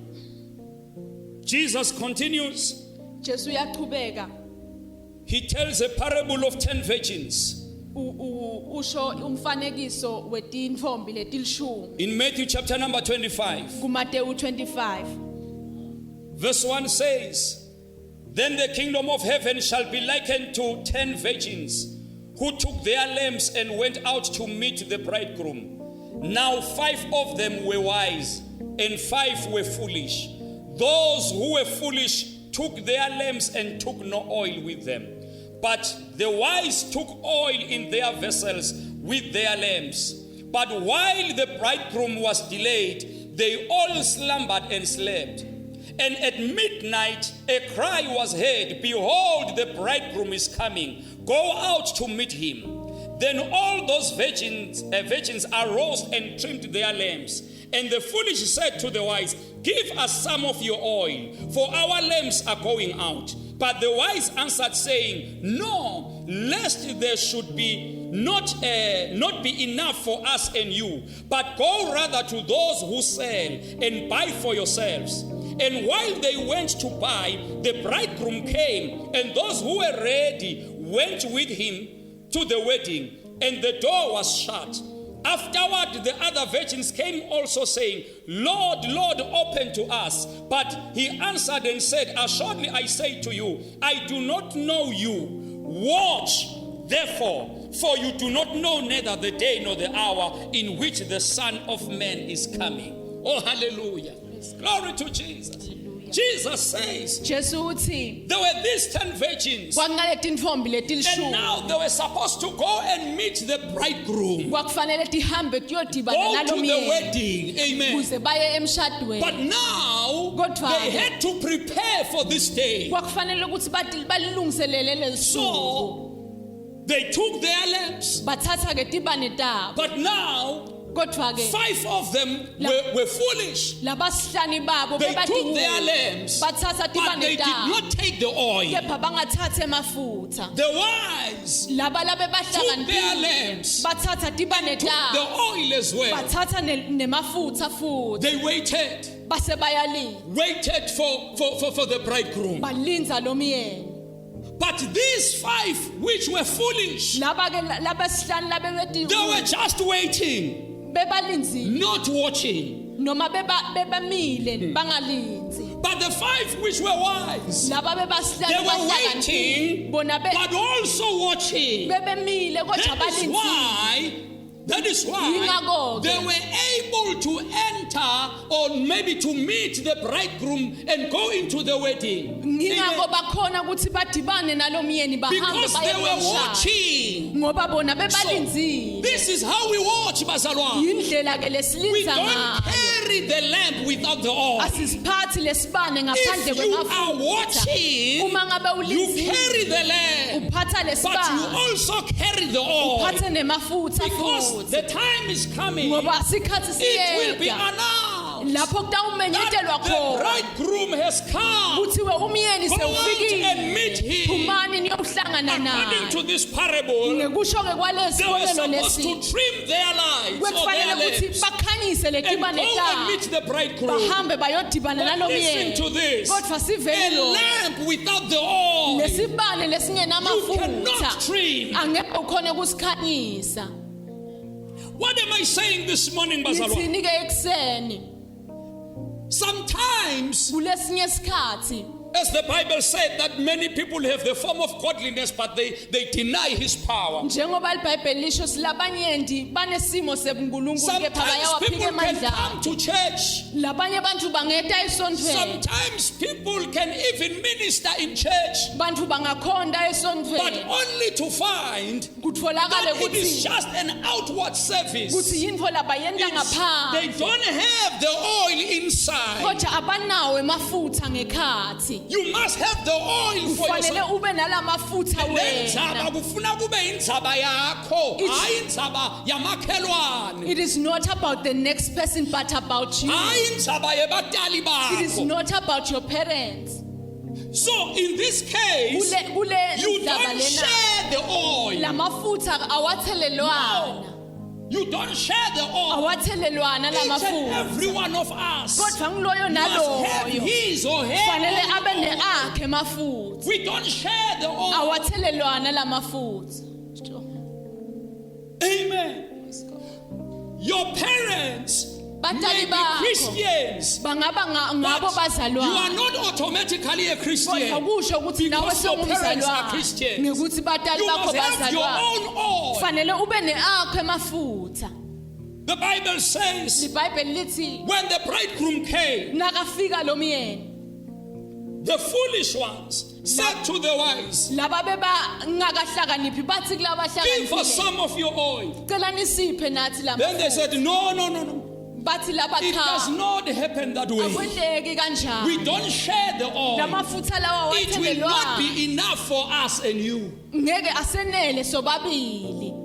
Jesus continues. Jesu uyachubeka He tells a parable of 10 virgins. usho umfanekiso wetintfombi letilishumi In Matthew chapter number 25, kuMateyu 25. verse 1 says, Then the kingdom of heaven shall be likened to 10 virgins who took their lamps and went out to meet the bridegroom. Now 5 of them were wise and 5 were foolish. Those who were foolish took their lamps and took no oil with them. But the wise took oil in their vessels with their lamps. But while the bridegroom was delayed, they all slumbered and slept. And at midnight a cry was heard, Behold, the bridegroom is coming. Go out to meet him. Then all those virgins arose and trimmed their lamps. And the foolish said to the wise, Give us some of your oil, for our lamps are going out. But the wise answered, saying, No, lest there should be not be enough for us and you, but go rather to those who sell and buy for yourselves. And while they went to buy, the bridegroom came, and those who were ready went with him to the wedding, and the door was shut. Afterward, the other virgins came also, saying, Lord, Lord, open to us. But he answered and said, Assuredly I say to you, I do not know you. Watch, therefore, for you do not know neither the day nor the hour in which the Son of Man is coming. Oh, hallelujah. Glory to Jesus. Jesus says, Jesu uthi there were these 10 virgins, kwakungale tintfombi and letilishumi now they were supposed to go and meet the bridegroom. kwakufanele tihambe kuyodibana Go nalo to the myeni wedding. Amen. kuze baye emshadweni. But now Kodwa they had to prepare for this day. kwakufanele ukuthi balilungiselele lelisuku. So they took their lamps. Bathatha ke tibane tabo. But now Kodwa ke 5 of them were foolish. labasihlani babo They took their bebadingulo. lamps, Bathatha but tibane they did tabo. not take the oil. Kepha bangathathe emafutha. The wise Laba labe took their bahlakaniphile. lamps, Bathatha tibane took the tabo. oil as well. Bathatha nemafutha futhi. They waited Base bayalinda. for the bridegroom. Balinza lo myeni. But these 5 which were foolish, Laba ke labasihlani labe they were just waiting, bebalinzile not watching. noma bebamile bangalinzi. But But the 5 which were wise, laba they bebasihlanu were bahlakaniphile waiting, bona but also watching. bebemile kodwa balindile. That is why Yingakho-ke. they were able to enter or maybe to meet the bridegroom and go into the wedding. ngingakho bakhona ukuthi badibane nalomyeni bahambe Because baye they were emshado watching. ngoba bona So, bebalinzile. this is how we watch, bazalwane. Yindlela ke We lesilinza don't ngayo. carry the lamp without the oil. Asisiphathi lesibane ngaphandle If you are kwemafutha. watching, Uma ngabe you ulinzile carry the lamp, uphatha but you lesibane also carry the oil. uphathe nemafutha Because futhi. the time is coming, Ngoba isikhathi it will be siyeza announced lapho kutawumenyetelwa that the khona bridegroom has come. kuthiwe umyeni Go out and meet sewufikile. him. Phumani niyohlangana According to naye. this parable, Ngekusho-ke kwalesi they were sibonelo supposed lesi to trim their lights or kwekufanele their ukuthi lamps bakhanyise and letibane go and tabo meet the bridegroom. bahambe bayodibana But listen to nalomyeni this. kodwa A sivelo lamp without the oil, lesibane you lesingenamafutha cannot trim. angeke ukhone kusikhanyisa. What am I saying this morning, bazalwane? ngithini-ke ekuseni Sometimes, kulesinye isikhathi as the Bible said, that many people have the form of godliness, but they deny his power. njengoba libhayibheli lisho silabanyenti banesimo sebunkulunkulu kepha Sometimes bayawaphika people can emandla come to church. labanye bantu bangeta esontweni Sometimes people can even minister in church, bantu bangakhonda but esontweni only to find kutfolakale that it is ukuthi just an outward service. yintfo labayenta They ngaphandle don't have the oil inside. kodwa abanawo emafutha ngekhathi. You must have the oil for kufanele yourself. ube nalamafutha Lendzaba wena. kufuna kube indzaba yakho, It's- hayi indzaba yamakhelwane, It is not about the next person but about you. hayi indzaba yebatali It is bakho. not about your parents. So in this case, Kule you ndaba don't lena share the oil. lamafutha awathelelwana. You don't share the oil. Awathelelwana Each and lamafutha. every one of us Kodwa ngiloyo must have naloyo his or kufanele her. abe ne-akhe emafutha. We don't share the oil. Awathelelwana lamafutha. Amen. Your parents may Batali be bakho Christians, bangaba ngabo but you are bazalwane. not automatically a Kodwa Christian. kusho ukuthi nawe Because your parents are sewumzalwane Christians. ngekuthi batali You bakho must have your bazalwane. own oil. Kufanele ube ne-akhe emafutha. The Bible says Libhayibheli lithi when the bridegroom came, nakafika lo myeni the foolish ones said to the wise, laba bebangakahlakaniphi bathi kulaba give us abahlakaniphile some of your oil. cela nisiphe nathi la Then they mafutha. said, no. Bathi laba It does cha not happen that way. akwendeki kanjalo. We don't share the oil. La mafutha lawa It will not awathelelwana be enough for us and you. ngeke asenele sobabili.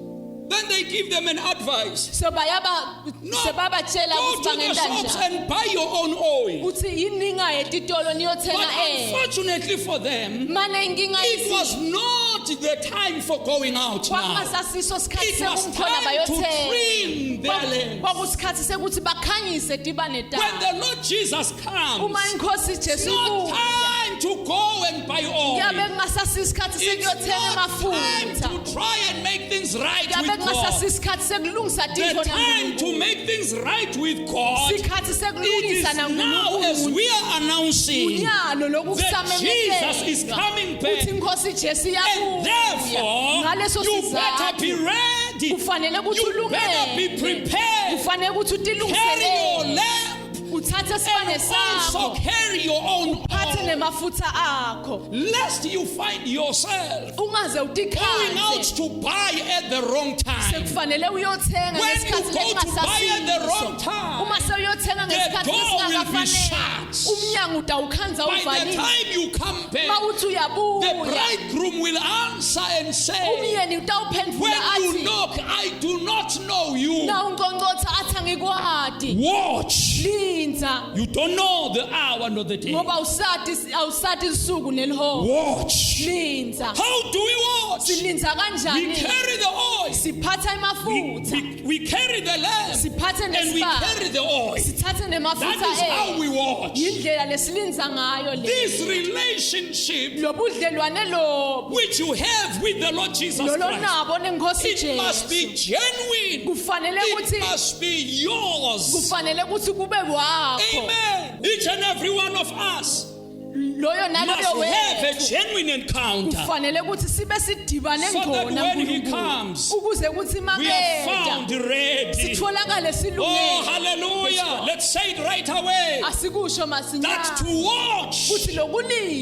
Then they give them an advice. So No, sebabatshela go ukuthi to the bangenta shops njani. and buy your own oil. Uthi yini ningaye etitolo But niyothenga unfortunately for them, mane inkinga it was isi not the time for going out now. kwakungasasiso sikhathi It was sekumkhona time to bayothenga. trim their lamps. Kwakusikhathi sekuthi bakhanyise tibane When tabo. the Lord Jesus comes, Uma inkosi it's Jesu not ibuya time to go and buy oil. kuyabe kungasasi isikhathi It's sekuyothenga not time amafutha. to try and make things right Kuyabe with kungasasi God. isikhathi sekulungisa The tintfo time to naNkulunkulu. make things right with God, Sikhathi it sekulungisa is now as naNkulunkulu. we are announcing Unyalo that Jesus is lokukusamemekela. coming Uthi back. inkosi Jesu And iyabuya. therefore, Ngaleso you better be sizathu ready. kufanele ukuthi You better be ulungele. prepared. Kufanele ukuthi Carry your utilungiselele. lamp Uthathe sibane and also sakho. carry your own Uphathe oil, nemafutha akho. lest you find yourself Ungaze going out utikhanze. to buy at the wrong time. Sekufanele uyothenga When you ngesikhathi go to buy at the wrong lesingasiso. time, Uma sewuyothenga the ngesikhathi door will be lesingakafanele. shut. Umnyango utawukhanza By the uvaliwe. time you come back, Mawuthi the uyabuya. bridegroom will answer and say, Umyeni utawuphendula when you athi knock, I do not know you. na unkonkotha athi angikwadi. Watch. Linza You don't know the hour nor the day. ngoba awusati isuku nelihora. Watch. Linza. How do we watch? Silinza We kanjani? carry the oil. Siphatha emafutha. We carry the lamp. Siphathe And we nesibane. carry the oil. Sithathe That nemafutha is how we watch. yindlela lesilinza ngayo le. This relationship Lobudlelwane lobu which you have with the Lord Jesus Christ, lolonabo nenkosi it must be Jesu. genuine. Kufanele It ukuthi must be yours. kufanele ukuthi kube wakho. Amen. Each Each and every one of us loyo must naloyo have a wethu genuine encounter kufanele ukuthi sibe sidibane so that ngona when he uNkulunkulu comes, ukuze kuthi we are found makeda ready. sitholakale Oh, silungile hallelujah. Let's say it right away. asikusho That masinya to watch, kuthi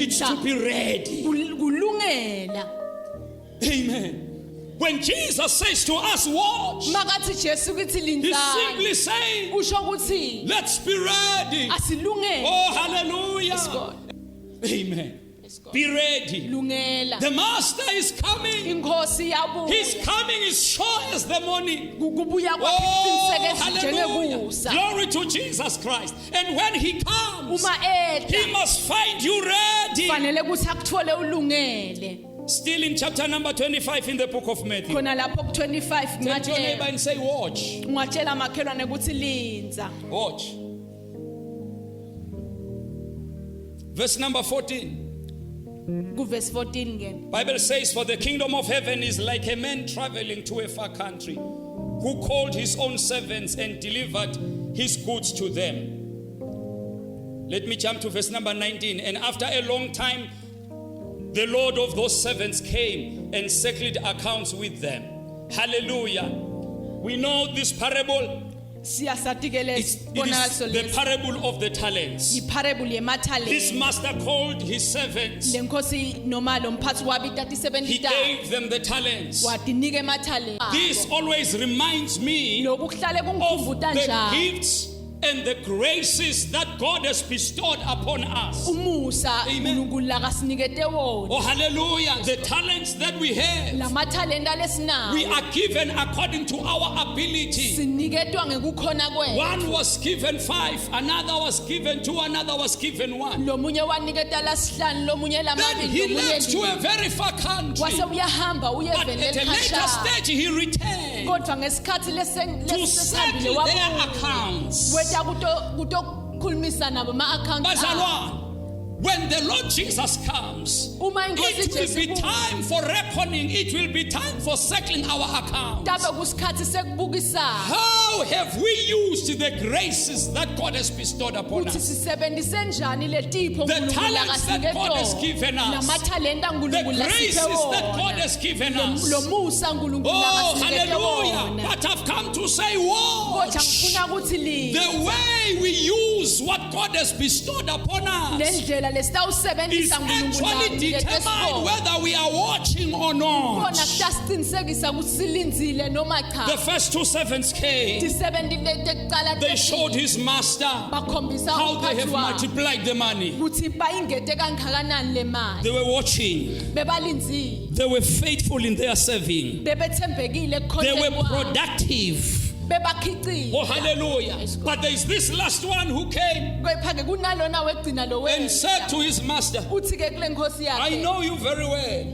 it's to lokulinda be ready. kulungela Amen. When Jesus says to us, watch, makathi Jesu kuthi he's linda simply saying, usho ukuthi let's be ready. asilungele Oh, hallelujah. Yes, God. Amen. Yes, God. Be ready. lungela The master is coming. inkosi His yabuya coming is sure as the morning. kubuya Oh, kwakhe hallelujah. njengekusa Glory to Jesus Christ. And when he comes, uma eda he must find you ready. fanele ukuthi akuthole ulungele Still in chapter number 25 in the book of Matthew. khona lapho ku25 Turn to your neighbor ngatshela and say, watch. ungatshela makhelwane ukuthi linza Watch. Verse number 14. kuverse 14 ngene Bible says, for the kingdom of heaven is like a man traveling to a far country, who called his own servants and delivered his goods to them. Let me jump to verse number 19. And after a long time, the Lord of those servants came and settled accounts with them. Hallelujah. We know this parable. siyasatike It is lesibonakaliso the lesi parable of the talents. iparable This yemathalente master called his servants. lenkosi noma lo mphathi wabita He 70 gave them the talents. wadinika emathalente This always reminds me lokhu kuhlale of kungikhumbuta the njalo gifts and the graces that God has bestowed upon us. umusa Amen. uNkulunkulu akasinikete wona Oh, hallelujah. The talents that we have, lamathalente we alesinawo are given according to our ability. siniketwa ngekukhona kwethu One was given 5, another was given 2, another was given 1. lomunye waniketa lasihlanu lomunye Then lamabili he lomunye left to a libili. very far country. wase uyahamba But uyevele at a later elikhashana stage, he returned kodwa ngesikhathi to lesihambile settle their wabuya accounts. weta kutokhulumisa nabo ma-accounts abo. Bazalwane, when the Lord Jesus comes, uma inkosi it will be Jesu time for reckoning. It will be time for settling our accounts. tabe kusikhathi sekubukisa How have we used the graces that God has bestowed upon ukuthi us? sisebenzise njani le tipho The uNkulunkulu talents that God has given us. namathalenta The uNkulunkulu graces asiphe that God wona has given us. lo musa uNkulunkulu Oh, akasinike hallelujah. wona But I've come to say, kodwa watch. ngifuna ukuthi The way we use what God has bestowed upon us lendlela is lesitawusebenzisa actually determined whether we are watching or kona not. kutasiqiniseka ukuthi silinzile noma The cha first 2 servants came. ti-70 tekuqala They showed his master bakhombisa how they umphathi have wabo multiplied the money. ukuthi bayingete kangakanani le mali They were watching. bebalinzile They were faithful in their serving. bebethembekile They were ekukhoneni kwabo productive. bebakhicile Oh, hallelujah. But there is this last one who came kepha-ke kunalona wegcina lo and said to wena his master, uthi-ke kule nkosi I yakhe know you very well.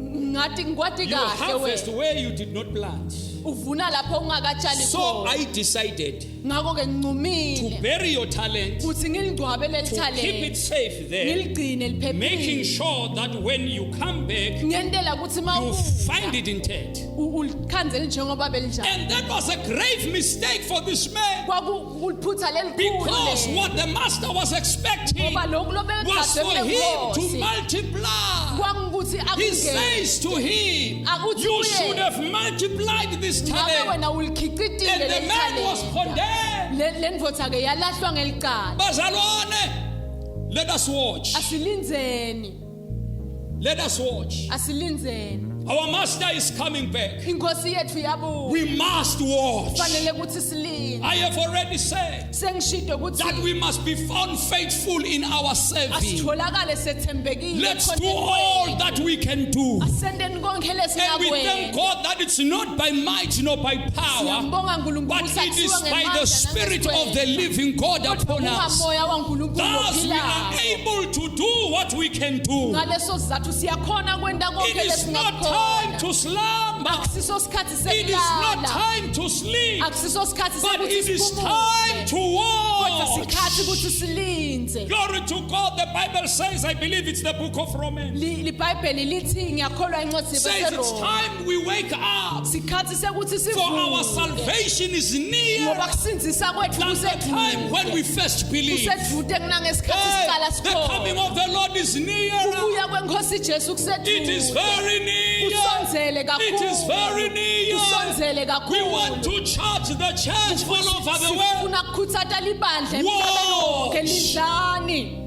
ngathi ngikwati You kahle harvest wena where you did not plant. uvuna lapho ungakatshali So khona I decided ngakho-ke to ngincumile bury your talent, ukuthi ngilingcwabe leli to keep it thalente safe there, ngiligcine making liphephile sure that when you come back, ngentela ukuthi ma you find it intact. ulikhanzele njengoba belinjani And that was a grave mistake for this man, kwakuliphutha lelikhulu because lelo. what the master was expecting ngoba lokhu was for lobekade him to kulenkosi multiply. kwakukuthi He akungene says to him, Akuthi you kuye, should have multiplied this ngabe talent. wena ulikhicitile And the leli man was thalenta. condemned. Le ndvodza-ke yalahlwa ngelicala Bazalwane, let us watch. asilinzeni Let us watch. asilinzeni Our master is coming back. inkosi yethu yabuya We must watch. kufanele ukuthi silinde I have already said sengishito that ukuthi we must be found faithful in our serving. asitholakale sethembekile Let's do ekhoneni all kwethu. that we can do. asendeni konke And we thank lesingakwenza God that it's not by might nor by power, siyambonga nkulunkulu but ukuthi it is akusiwe by the ngemandla Spirit of nangesibwele. the living God upon us. kungamoya wankulunkulu Thus we are ophilayo able to do what we can do. ngaleso sizathu siyakhona kwenta konke It is not lesingakhona time to slumber. akusiso sikhathi It is not sekulala time to sleep. akusiso sikhathi But sokuthi it is siphumule time to kodwa watch. sikhathi ukuthi silinze Glory to God. The Bible says, I believe it's the book of Romans. libhayibheli lithi ngiyakholwa incwadi Says it's time we wake up. sikhathi sekuthi For our sivuke salvation is near ngoba kusinzisa kwethu than the time when we first believed. kusedude kunangesikhathi Hey, siqala the coming sikhona of the Lord is near. ukubuya kwenkosi Jesu It is kusedude very near. usonzele It is very kakhulu near. usonzele We want kakhulu to charge the church all over the world. sifuna kukhuthaza libandla Watch. emhlabeni wonke linzani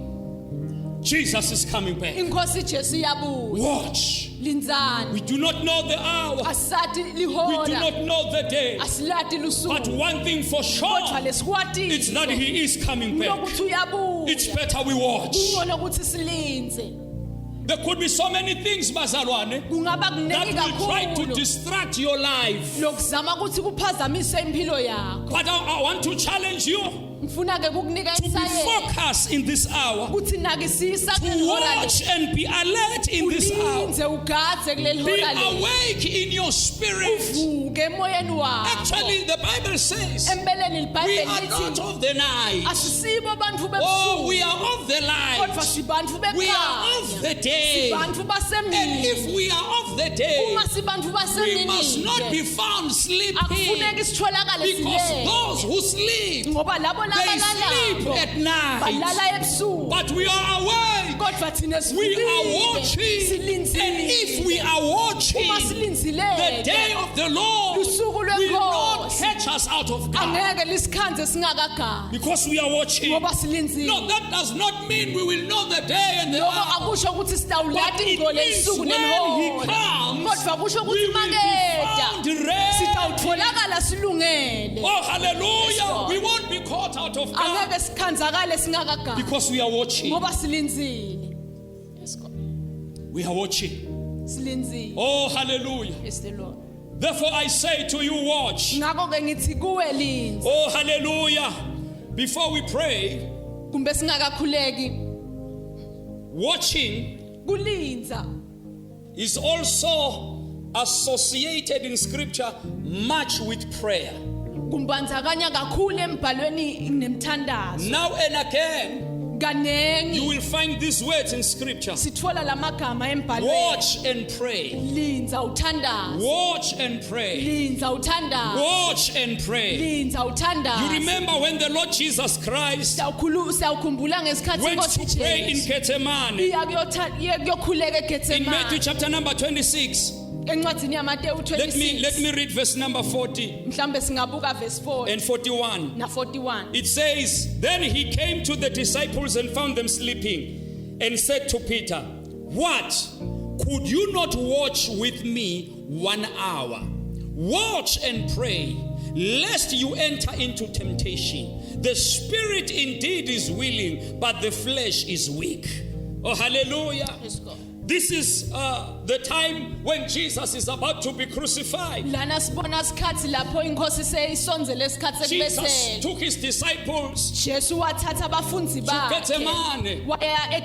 Jesus is coming back. inkosi Jesu iyabuya Watch. linzani We do not know the hour. asati We do lihora not know the day. asilati But lusuku one thing for kodwa sure, lesikwatile it's that he is coming back. ukuthi uyabuya It's better we watch. kungcono ukuthi silinze There could be so many things, bazalwane, kungaba kuningi that will try to kakhulu distract your life. lokuzama ukuthi kuphazamise impilo yakho But I want to challenge you ngifuna ke kukunika to be insight focused in this hour, ukuthi nakisisa to watch and be alert in this hour. ulinze ugadze kuleli Be hora leli awake in your spirit. uvuke emoyeni wakho Actually, the Bible says empeleni we libhayibheli are not lithi of the night. asisibo bantu Oh, we bebusuku are of the kodwa light. sibantu We are of bekhanya the day. sibantu And basemini if we are of the day, uma sibantu we must not be basemini found sleeping. akufuneki sitholakale Because silele those who sleep, ngoba labo they sleep labalalayo at night. balala ebusuku But we are awake. kodwa thina We are watching. silinzile And if we are watching, uma the silinzile day of the Lord Lusuku will not lwenkosi. catch us out of guard. angeke lisikhanze singakagani Because we are watching. ngoba silinzile No, that does not mean we will know the day and the lokho hour. akusho ukuthi But sitawulata it ingcole means lisuku when he nenhora comes, kodwa kusho we ukuthi will be makeda found ready. sitawutholakala silungele Oh, hallelujah. Lord. We won't be caught out of guard angeke sikhanzakale singakagani because we are watching. ngoba silinzile Yes, God. We are watching. silinzile Oh, hallelujah. Yes, the Lord. Therefore, I say to you, watch. ngakho-ke ngithi kuwe linze Oh, hallelujah. Before we pray, kumbe singakakhuleki watching kulinza is also associated in scripture much with prayer. kumbandzakanya kakhulu embhalweni nemthandazo Now and again, you kanengi will find these words in scripture. sithola lamagama embhalweni Watch and pray. linza uthandaze Watch and pray. linza uthandaze Watch and pray. linza You uthandaze remember when the Lord Jesus Christ siyawukhumbula ngesikhathi went inkosi to pray in Jesu Gethsemane iya kuyokhuleka in Matthew eGetsemane chapter number 26. encwadini yamateyu Let me 26 read verse number 40 mhlambe singabuka verse 4 and 41. na 41 It says, Then he came to the disciples and found them sleeping and said to Peter, What? Could you not watch with me 1 hour? Watch and pray, lest you enter into temptation. The spirit indeed is willing, but the flesh is weak. Oh, hallelujah. Yes, God. This is the time when Jesus is about to be crucified. lana sibona isikhathi lapho inkosi seyisonzele isikhathi Jesus sekubethela took his disciples Jesu wathatha abafundi bakhe Gethsemane waya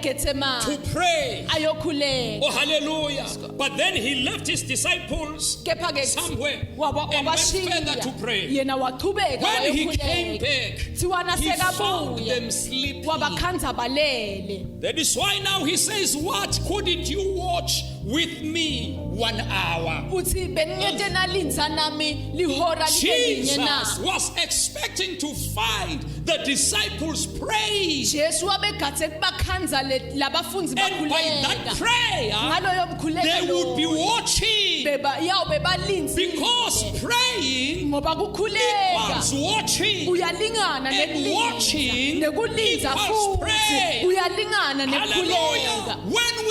to eGetsemane pray. ayokhuleka Oh, hallelujah. But then he left his disciples kepha-ke somewhere and went further to pray. yena waqhubeka When he came wayokhuleka back, thiwana he found sekabuya them sleeping. wabakhanza balele That is why now he says, What? Couldn't you watch with me 1 hour? uthi beningete nalinza nami lihora libe linye na Jesus was expecting to find the disciples praying. Jesu wabegathe kubakhanza labafundi And by that bakhuleka prayer, ngaloyo mkhuleko they would be loyo, watching. yawo bebalinzile Because praying ngoba kukhuleka equals watching. uyalingana And watching nekulinza equals futhi pray. uyalingana Hallelujah. nekukhuleka When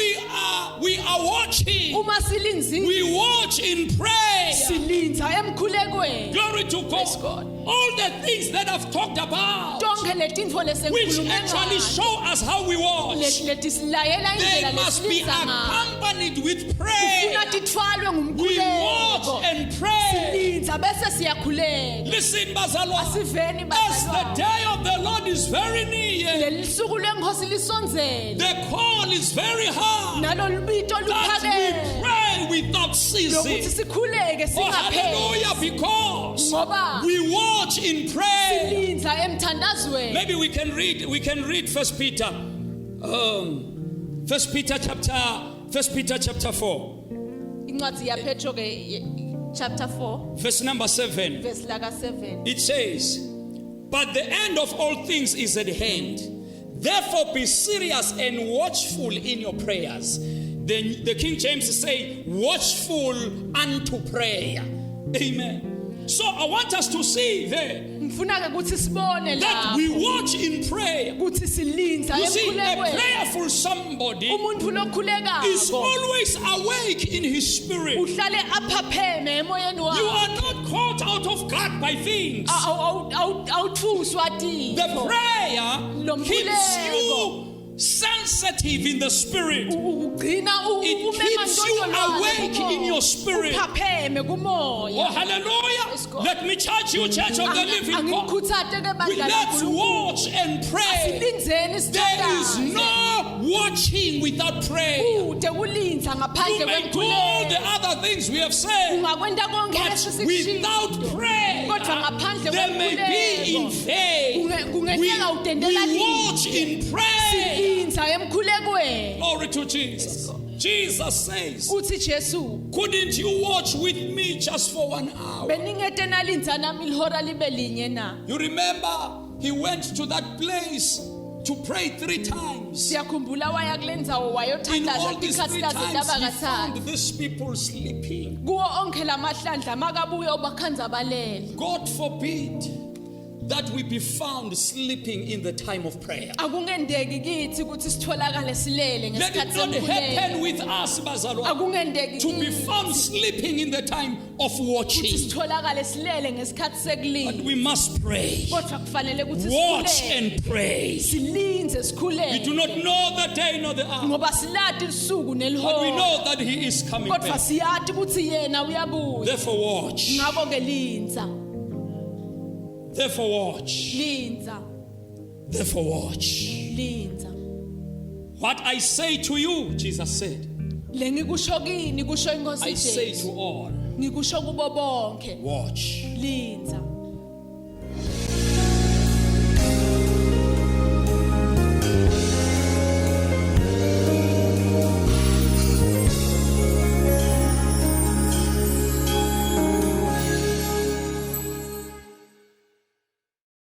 we are watching, uma silinzile we watch in prayer. silinza emkhulekweni Glory to Praise God. God. All the things that I've talked about, tonke letintfo which lesenkhulume actually ngazo, show us how we watch, leti silayela they indlela must be lesilinza ngayo accompanied with prayer. kufuna titfwalwe We watch ngumkhuleko and pray. silinza bese siyakhuleka Listen, bazalwane. asiveni As the bazalwane day of the Lord is very near, leli suku lwenkhosi lisonzele the call is very hard nalo lubito that we luphakeme pray pray without lokuthi ceasing. sikhuleke Oh, singapheli hallelujah, because ngoba we watch in prayer. silinza emthandazweni. Maybe we can read First Peter. First Peter chapter 4, Incwadi yaPetro ke chapter 4 verse number 7. verse laka 7. It says, but the end of all things is at hand. Therefore be serious and watchful in your prayers. The King James say, watchful unto prayer. Amen. So I want us to see there Ngifuna ke ukuthi sibone that la we watch in prayer. ukuthi silinza You see, a emkhulekweni. prayerful somebody Umuntu is lokhulekako always awake in his spirit. uhlale aphapheme emoyeni You wakhe. are not caught out of guard by things. Awuthuswa The tifo. prayer keeps you sensitive in the spirit. Ugcina It keeps you awake in your spirit. uphapheme Oh, kumoya. hallelujah. God. Let me charge you, church of the living God. Angikukhuthaze ke bandla Let's kakhulu. watch and pray. Silinzeni There is sithandaze. no watching without prayer. Kude kulinza You ngaphandle may do all the kwekhuleko. other things we have said, Ungakwenda konke but lesi without sikushiyo. prayer, Kodwa ngaphandle they may be in kwekhuleko. vain. Kungenzeka udendela We lini. watch in prayer. Silinza emkhulekweni. Glory to Jesus. Jesus says, Uthi Jesu, couldn't you watch with me just for 1 hour? beningete nalinza nami ihora libe linye na. You remember, he went to that place to pray 3 times. Siyakhumbula waya kulendzawo In wayothandaza all these 3 tikhathikazi times, he tabakathathu. found these people sleeping. Kuwo onke lamahlandla makabuye ubakhanza balele. God forbid that we be found sleeping in the time of prayer. Akungendeki kithi ukuthi sitholakale silele Let it ngesikhathi not happen semkhuleko. with us, bazalwane, Akungendeki to be found kithi sleeping in the time of ukuthi watching. sitholakale silele ngesikhathi But sekulinda. we must pray. Kodwa kufanele ukuthi Watch sikhuleke. and pray. Silinze We do sikhuleke. not know the day nor the hour, Ngoba silati lisuku but we nelihora. know that he is coming Kodwa back. siyati ukuthi yena uyabuya. Therefore watch. Ngakho ke linza. Therefore watch. Linza. Therefore watch. Linza. What I say to you, Jesus said, Lengikusho kini kusho inkosi I say to Jesu. all, Ngikusho kubo bonke. watch. Linza.